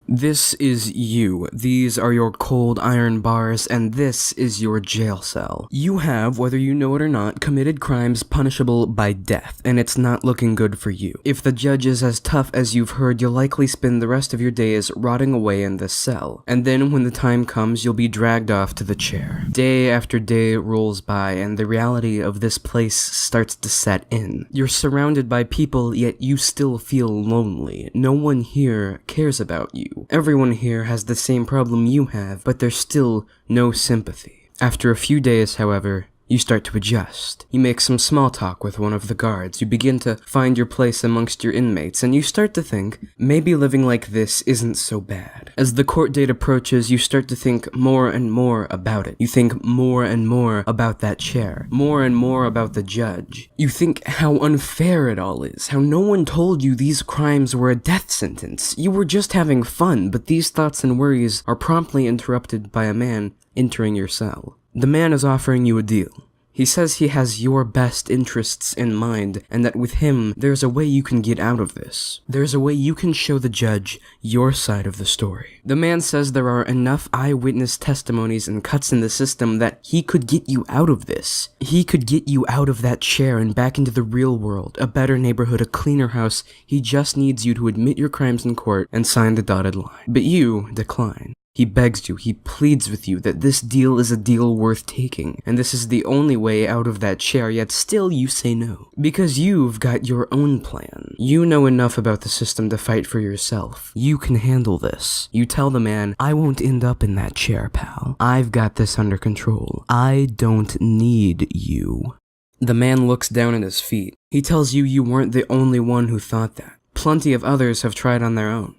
This is you. These are your cold iron bars, and this is your jail cell. You have, whether you know it or not, committed crimes punishable by death, and it's not looking good for you. If the judge is as tough as you've heard, you'll likely spend the rest of your days rotting away in this cell. And then when the time comes, you'll be dragged off to the chair. Day after day rolls by, and the reality of this place starts to set in. You're surrounded by people, yet you still feel lonely. No one here cares about you. Everyone here has the same problem you have, but there's still no sympathy. After a few days, however, you start to adjust. You make some small talk with one of the guards, you begin to find your place amongst your inmates, and you start to think, maybe living like this isn't so bad. As the court date approaches, you start to think more and more about it. You think more and more about that chair, more and more about the judge. You think how unfair it all is, how no one told you these crimes were a death sentence. You were just having fun, but these thoughts and worries are promptly interrupted by a man entering your cell. The man is offering you a deal. He says he has your best interests in mind, and that with him, there's a way you can get out of this. There's a way you can show the judge your side of the story. The man says there are enough eyewitness testimonies and cuts in the system that he could get you out of this. He could get you out of that chair and back into the real world, a better neighborhood, a cleaner house. He just needs you to admit your crimes in court and sign the dotted line. But you decline. He begs you, he pleads with you that this deal is a deal worth taking, and this is the only way out of that chair, yet still you say no. Because you've got your own plan. You know enough about the system to fight for yourself. You can handle this. You tell the man, I won't end up in that chair, pal. I've got this under control. I don't need you. The man looks down at his feet. He tells you you weren't the only one who thought that. Plenty of others have tried on their own.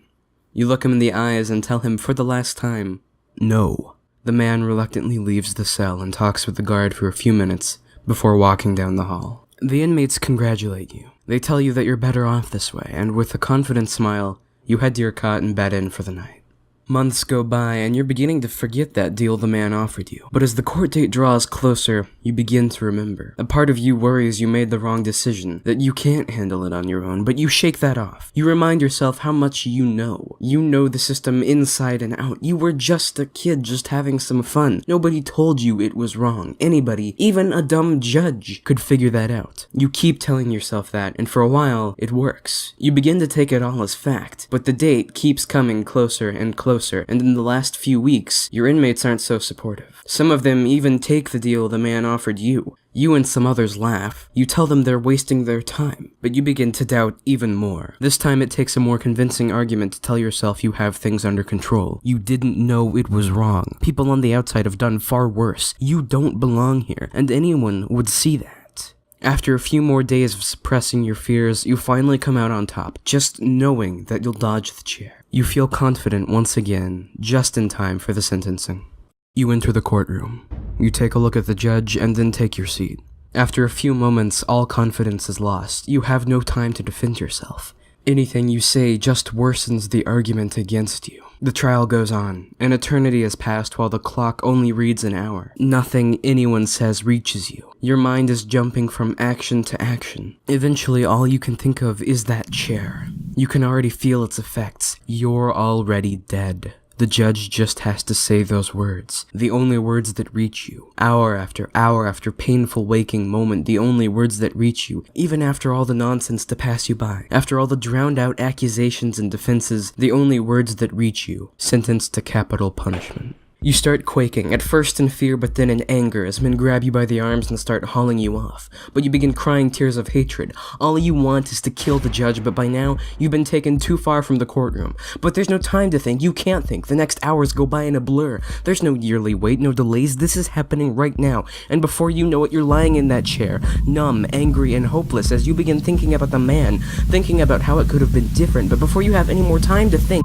You look him in the eyes and tell him for the last time, no. The man reluctantly leaves the cell and talks with the guard for a few minutes before walking down the hall. The inmates congratulate you. They tell you that you're better off this way, and with a confident smile, you head to your cot and bed in for the night. Months go by, and you're beginning to forget that deal the man offered you. But as the court date draws closer, you begin to remember. A part of you worries you made the wrong decision, that you can't handle it on your own, but you shake that off. You remind yourself how much you know. You know the system inside and out. You were just a kid just having some fun. Nobody told you it was wrong. Anybody, even a dumb judge, could figure that out. You keep telling yourself that, and for a while, it works. You begin to take it all as fact, but the date keeps coming closer and closer. And in the last few weeks, your inmates aren't so supportive. Some of them even take the deal the man offered you. You and some others laugh. You tell them they're wasting their time, but you begin to doubt even more. This time it takes a more convincing argument to tell yourself you have things under control. You didn't know it was wrong. People on the outside have done far worse. You don't belong here, and anyone would see that. After a few more days of suppressing your fears, you finally come out on top, just knowing that you'll dodge the chair. You feel confident once again, just in time for the sentencing. You enter the courtroom. You take a look at the judge and then take your seat. After a few moments, all confidence is lost. You have no time to defend yourself. Anything you say just worsens the argument against you. The trial goes on. An eternity has passed while the clock only reads an hour. Nothing anyone says reaches you. Your mind is jumping from action to action. Eventually, all you can think of is that chair. You can already feel its effects. You're already dead. The judge just has to say those words, the only words that reach you. Hour after painful waking moment, the only words that reach you, even after all the nonsense to pass you by. After all the drowned out accusations and defenses, the only words that reach you, sentenced to capital punishment. You start quaking, at first in fear but then in anger as men grab you by the arms and start hauling you off. But you begin crying tears of hatred. All you want is to kill the judge, but by now, you've been taken too far from the courtroom. But there's no time to think, you can't think. The next hours go by in a blur. There's no yearly wait, no delays, this is happening right now. And before you know it, you're lying in that chair, numb, angry, and hopeless as you begin thinking about the man, thinking about how it could have been different. But before you have any more time to think,